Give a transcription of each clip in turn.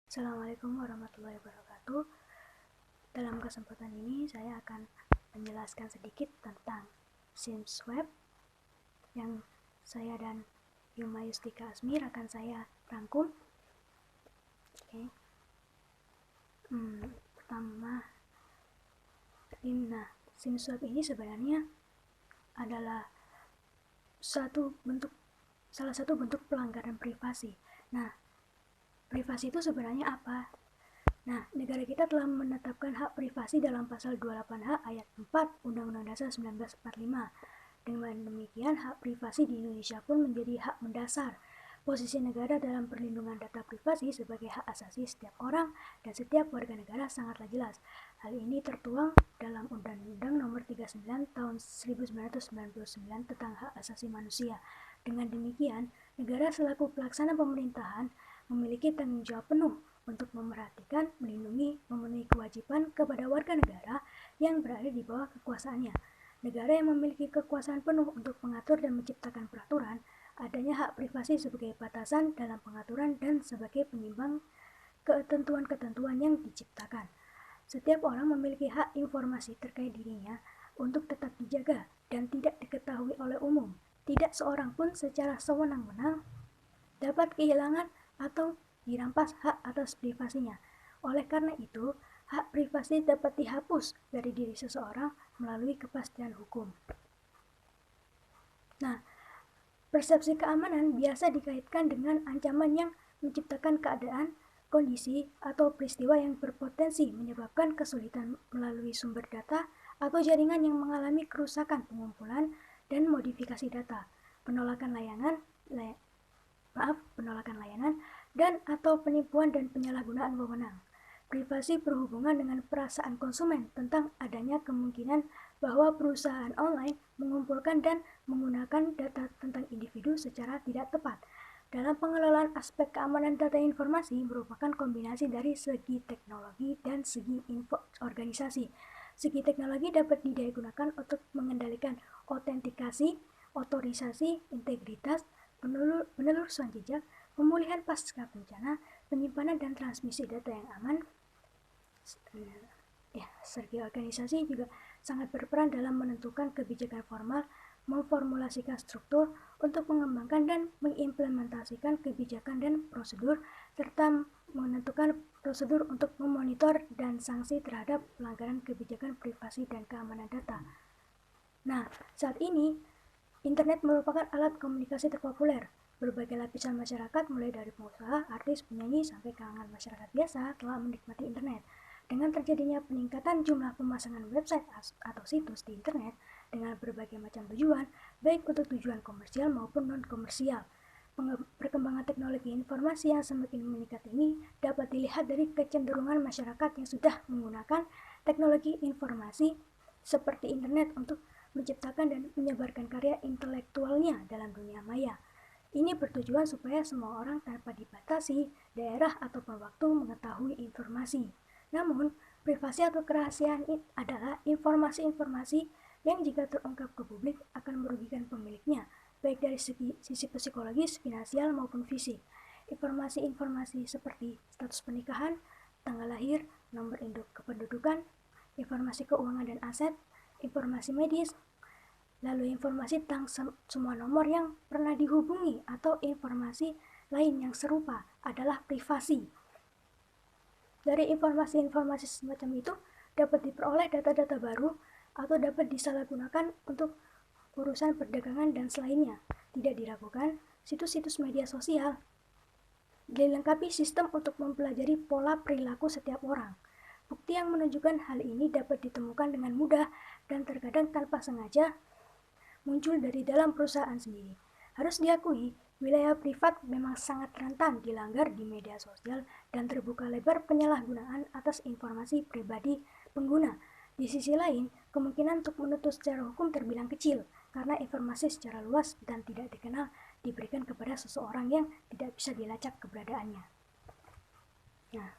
Assalamualaikum warahmatullahi wabarakatuh. Dalam kesempatan ini saya akan menjelaskan sedikit tentang Sims Web yang saya dan Yuma Yustika Asmir akan saya rangkum. Oke. Pertama, Sims Web ini sebenarnya adalah salah satu bentuk pelanggaran privasi. Nah, privasi itu sebenarnya apa? Nah, negara kita telah menetapkan hak privasi dalam pasal 28H ayat 4 Undang-Undang Dasar 1945. Dengan demikian, hak privasi di Indonesia pun menjadi hak mendasar. Posisi negara dalam perlindungan data privasi sebagai hak asasi setiap orang dan setiap warga negara sangatlah jelas. Hal ini tertuang dalam Undang-Undang Nomor 39 Tahun 1999 tentang Hak Asasi Manusia. Dengan demikian, negara selaku pelaksana pemerintahan memiliki tanggung jawab penuh untuk memerhatikan, melindungi, memenuhi kewajiban kepada warga negara yang berada di bawah kekuasaannya. Negara yang memiliki kekuasaan penuh untuk mengatur dan menciptakan peraturan, adanya hak privasi sebagai batasan dalam pengaturan dan sebagai penyimbang ketentuan-ketentuan yang diciptakan. Setiap orang memiliki hak informasi terkait dirinya untuk tetap dijaga dan tidak diketahui oleh umum. Tidak seorang pun secara sewenang-wenang dapat kehilangan atau dirampas hak atas privasinya. Oleh karena itu, hak privasi dapat dihapus dari diri seseorang melalui kepastian hukum. Nah, persepsi keamanan biasa dikaitkan dengan ancaman yang menciptakan keadaan, kondisi, atau peristiwa yang berpotensi menyebabkan kesulitan melalui sumber data atau jaringan yang mengalami kerusakan pengumpulan dan modifikasi data, penolakan layanan, dan atau penipuan dan penyalahgunaan wewenang. Privasi berhubungan dengan perasaan konsumen tentang adanya kemungkinan bahwa perusahaan online mengumpulkan dan menggunakan data tentang individu secara tidak tepat. Dalam pengelolaan aspek keamanan data informasi merupakan kombinasi dari segi teknologi dan segi organisasi. Segi teknologi dapat digunakan untuk mengendalikan autentikasi, otorisasi, integritas, penelusuran jejak, pemulihan pasca bencana, penyimpanan dan transmisi data yang aman. Segi organisasi juga sangat berperan dalam menentukan kebijakan formal, memformulasikan struktur untuk mengembangkan dan mengimplementasikan kebijakan dan prosedur, serta menentukan prosedur untuk memonitor dan sanksi terhadap pelanggaran kebijakan privasi dan keamanan data. Nah, saat ini internet merupakan alat komunikasi terpopuler. Berbagai lapisan masyarakat, mulai dari pengusaha, artis, penyanyi, sampai kalangan masyarakat biasa telah menikmati internet. Dengan terjadinya peningkatan jumlah pemasangan website atau situs di internet dengan berbagai macam tujuan, baik untuk tujuan komersial maupun non-komersial, perkembangan teknologi informasi yang semakin meningkat ini dapat dilihat dari kecenderungan masyarakat yang sudah menggunakan teknologi informasi seperti internet untuk menciptakan dan menyebarkan karya intelektualnya dalam dunia maya. Ini bertujuan supaya semua orang tanpa dibatasi daerah ataupun waktu mengetahui informasi. Namun, privasi atau kerahasiaan adalah informasi-informasi yang jika terungkap ke publik akan merugikan pemiliknya, baik dari sisi psikologis, finansial maupun fisik. Informasi-informasi seperti status pernikahan, tanggal lahir, nomor induk kependudukan, informasi keuangan dan aset, informasi medis, lalu informasi tentang semua nomor yang pernah dihubungi atau informasi lain yang serupa adalah privasi. Dari informasi-informasi semacam itu dapat diperoleh data-data baru atau dapat disalahgunakan untuk urusan perdagangan dan selainnya. Tidak diragukan, situs-situs media sosial dilengkapi sistem untuk mempelajari pola perilaku setiap orang. Bukti yang menunjukkan hal ini dapat ditemukan dengan mudah dan terkadang tanpa sengaja muncul dari dalam perusahaan sendiri. Harus diakui, wilayah privat memang sangat rentan dilanggar di media sosial dan terbuka lebar penyalahgunaan atas informasi pribadi pengguna. Di sisi lain, kemungkinan untuk menuntut secara hukum terbilang kecil karena informasi secara luas dan tidak dikenal diberikan kepada seseorang yang tidak bisa dilacak keberadaannya. Nah,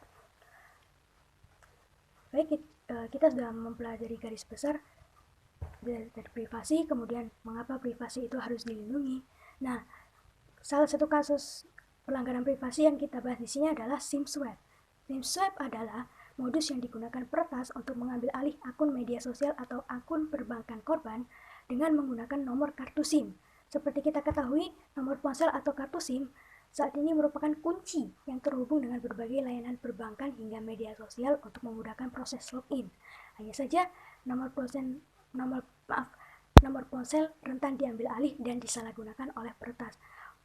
baik, kita sudah mempelajari garis besar dari privasi, kemudian mengapa privasi itu harus dilindungi. Nah, salah satu kasus pelanggaran privasi yang kita bahas di sini adalah Sims Web. SIM swipe adalah modus yang digunakan peretas untuk mengambil alih akun media sosial atau akun perbankan korban dengan menggunakan nomor kartu SIM. Seperti kita ketahui, nomor ponsel atau kartu SIM saat ini merupakan kunci yang terhubung dengan berbagai layanan perbankan hingga media sosial untuk memudahkan proses login. Hanya saja, nomor ponsel rentan diambil alih dan disalahgunakan oleh peretas.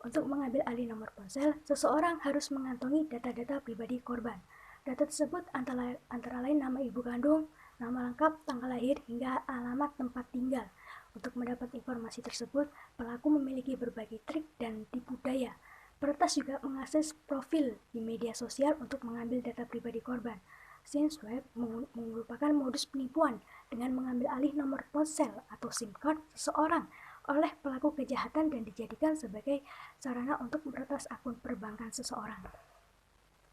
Untuk mengambil alih nomor ponsel, seseorang harus mengantongi data-data pribadi korban. Data tersebut antara lain nama ibu kandung, nama lengkap, tanggal lahir, hingga alamat tempat tinggal. Untuk mendapat informasi tersebut, pelaku memiliki berbagai trik dan tipu daya. Peretas juga mengakses profil di media sosial untuk mengambil data pribadi korban. SIM swipe merupakan modus penipuan dengan mengambil alih nomor ponsel atau SIM card seseorang oleh pelaku kejahatan dan dijadikan sebagai sarana untuk meretas akun perbankan seseorang.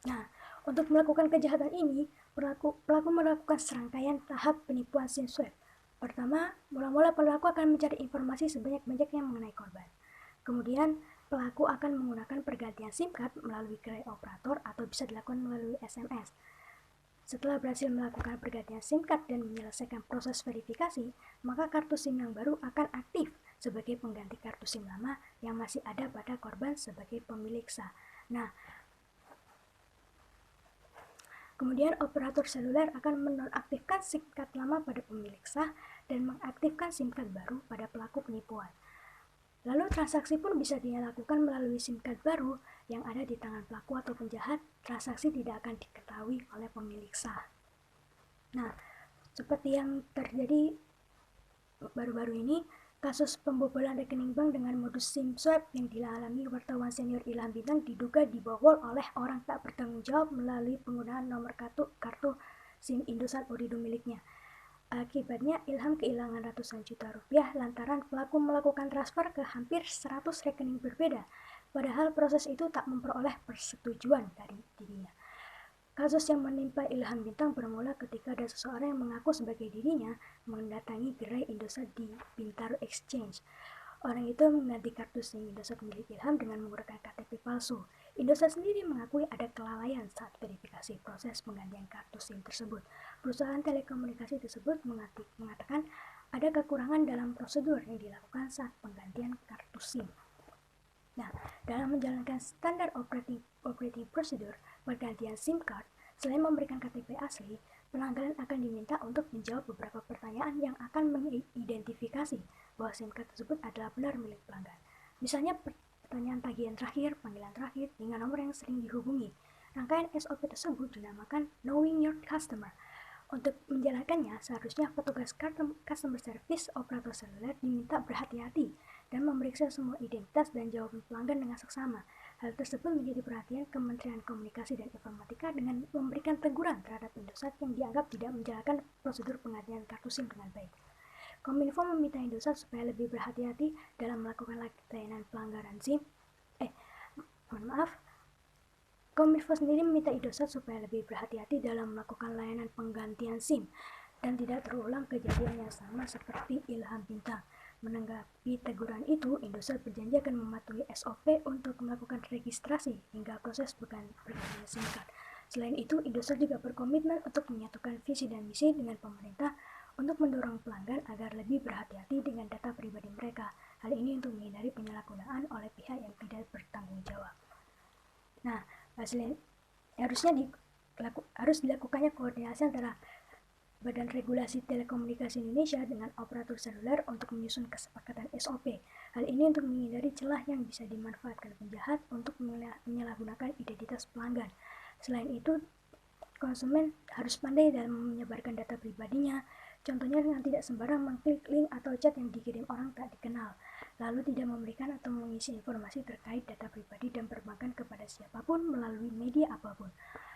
Nah, untuk melakukan kejahatan ini, pelaku melakukan serangkaian tahap penipuan SIM swipe. Pertama, mula-mula pelaku akan mencari informasi sebanyak-banyaknya mengenai korban. Kemudian, pelaku akan menggunakan pergantian SIM card melalui gerai operator atau bisa dilakukan melalui SMS. Setelah berhasil melakukan pergantian SIM card dan menyelesaikan proses verifikasi, maka kartu SIM yang baru akan aktif sebagai pengganti kartu SIM lama yang masih ada pada korban sebagai pemilik sah. Nah, kemudian operator seluler akan menonaktifkan SIM card lama pada pemilik sah dan mengaktifkan SIM card baru pada pelaku penipuan. Lalu transaksi pun bisa dilakukan melalui SIM card baru yang ada di tangan pelaku atau penjahat. Transaksi tidak akan diketahui oleh pemilik sah. Nah, seperti yang terjadi baru-baru ini, kasus pembobolan rekening bank dengan modus SIM swipe yang dialami wartawan senior Ilham Bintang diduga dibobol oleh orang tak bertanggung jawab melalui penggunaan nomor kartu SIM Indosat Ooredoo miliknya. Akibatnya, Ilham kehilangan ratusan juta rupiah lantaran pelaku melakukan transfer ke hampir 100 rekening berbeda, padahal proses itu tak memperoleh persetujuan dari dirinya. Kasus yang menimpa Ilham Bintang bermula ketika ada seseorang yang mengaku sebagai dirinya mendatangi gerai Indosat di Bintaro Exchange. Orang itu mengganti kartu SIM Indosat milik Ilham dengan menggunakan KTP palsu. Indosat sendiri mengakui ada kelalaian saat verifikasi proses penggantian kartu SIM tersebut. Perusahaan telekomunikasi tersebut mengatakan ada kekurangan dalam prosedur yang dilakukan saat penggantian kartu SIM. Nah, dalam menjalankan standar operating procedure pergantian SIM card, selain memberikan KTP asli, pelanggan akan diminta untuk menjawab beberapa pertanyaan yang akan mengidentifikasi bahwa SIM card tersebut adalah benar milik pelanggan. Misalnya pertanyaan tagihan terakhir, panggilan terakhir, hingga nomor yang sering dihubungi. Rangkaian SOP tersebut dinamakan Knowing Your Customer. Untuk menjalankannya, seharusnya petugas customer service operator seluler diminta berhati-hati dan memeriksa semua identitas dan jawaban pelanggan dengan seksama. Hal tersebut menjadi perhatian Kementerian Komunikasi dan Informatika dengan memberikan teguran terhadap Indosat yang dianggap tidak menjalankan prosedur penggantian kartu SIM dengan baik. Kominfo meminta Indosat supaya lebih berhati-hati dalam melakukan layanan pelanggaran SIM. Kominfo sendiri meminta Indosat supaya lebih berhati-hati dalam melakukan layanan penggantian SIM dan tidak terulang kejadian yang sama seperti Ilham Bintang. Menanggapi teguran itu, Indosat berjanji akan mematuhi SOP untuk melakukan registrasi hingga proses pergantian SIM card. Selain itu, Indosat juga berkomitmen untuk menyatukan visi dan misi dengan pemerintah untuk mendorong pelanggan agar lebih berhati-hati dengan data pribadi mereka. Hal ini untuk menghindari penyalahgunaan oleh pihak yang tidak bertanggung jawab. Nah, harus dilakukannya koordinasi antara Badan Regulasi Telekomunikasi Indonesia dengan operator seluler untuk menyusun kesepakatan SOP. Hal ini untuk menghindari celah yang bisa dimanfaatkan penjahat untuk menyalahgunakan identitas pelanggan. Selain itu, konsumen harus pandai dalam menyebarkan data pribadinya, contohnya dengan tidak sembarang mengklik link atau chat yang dikirim orang tak dikenal, lalu tidak memberikan atau mengisi informasi terkait data pribadi dan perbankan kepada siapapun melalui media apapun.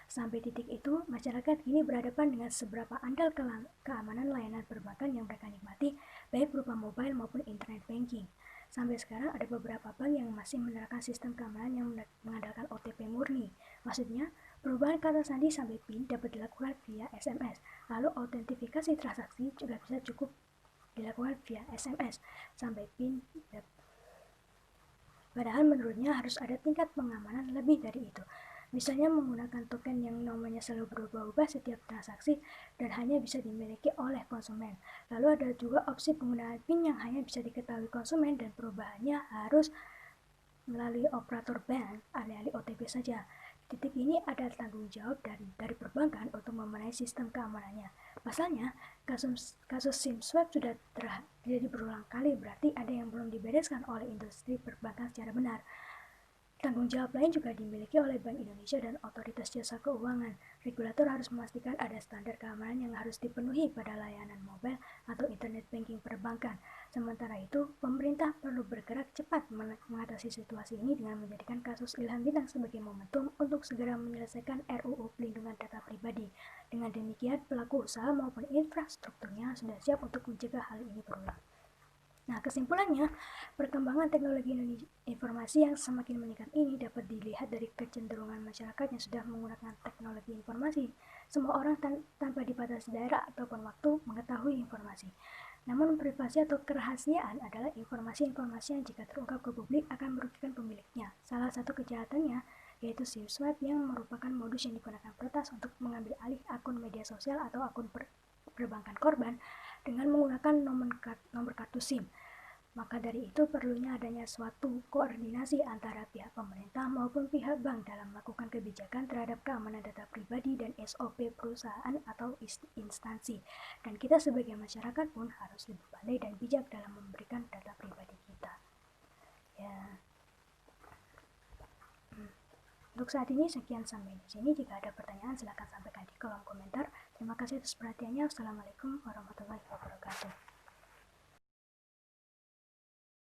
Sampai titik itu, masyarakat kini berhadapan dengan seberapa andal keamanan layanan perbankan yang mereka nikmati, baik berupa mobile maupun internet banking. Sampai sekarang ada beberapa bank yang masih menerapkan sistem keamanan yang mengandalkan OTP murni. Maksudnya, perubahan kata sandi sampai PIN dapat dilakukan via SMS, lalu autentifikasi transaksi juga bisa cukup dilakukan via SMS sampai PIN. Padahal menurutnya harus ada tingkat pengamanan lebih dari itu. Misalnya menggunakan token yang nomornya selalu berubah-ubah setiap transaksi dan hanya bisa dimiliki oleh konsumen. Lalu ada juga opsi penggunaan PIN yang hanya bisa diketahui konsumen dan perubahannya harus melalui operator bank, alih-alih OTP saja. Titik ini ada tanggung jawab dari perbankan untuk membenahi sistem keamanannya. Pasalnya, kasus SIM swap sudah terjadi berulang kali, berarti ada yang belum dibereskan oleh industri perbankan secara benar. Tanggung jawab lain juga dimiliki oleh Bank Indonesia dan Otoritas Jasa Keuangan. Regulator harus memastikan ada standar keamanan yang harus dipenuhi pada layanan mobile atau internet banking perbankan. Sementara itu, pemerintah perlu bergerak cepat mengatasi situasi ini dengan menjadikan kasus Ilham Bintang sebagai momentum untuk segera menyelesaikan RUU Pelindungan Data Pribadi. Dengan demikian, pelaku usaha maupun infrastrukturnya sudah siap untuk mencegah hal ini berulang. Nah, kesimpulannya, perkembangan teknologi informasi yang semakin meningkat ini dapat dilihat dari kecenderungan masyarakat yang sudah menggunakan teknologi informasi. Semua orang tanpa dibatasi daerah ataupun waktu mengetahui informasi. Namun, privasi atau kerahasiaan adalah informasi-informasi yang jika terungkap ke publik akan merugikan pemiliknya. Salah satu kejahatannya yaitu SIM swap yang merupakan modus yang digunakan peretas untuk mengambil alih akun media sosial atau akun perbankan korban dengan menggunakan nomor kartu SIM. Maka dari itu perlunya adanya suatu koordinasi antara pihak pemerintah maupun pihak bank dalam melakukan kebijakan terhadap keamanan data pribadi dan SOP perusahaan atau instansi. Dan kita sebagai masyarakat pun harus lebih pandai dan bijak dalam memberikan data pribadi kita. Ya. Untuk saat ini sekian sampai di sini. Jika ada pertanyaan silakan sampaikan di kolom komentar. Terima kasih atas perhatiannya. Wassalamualaikum warahmatullahi wabarakatuh.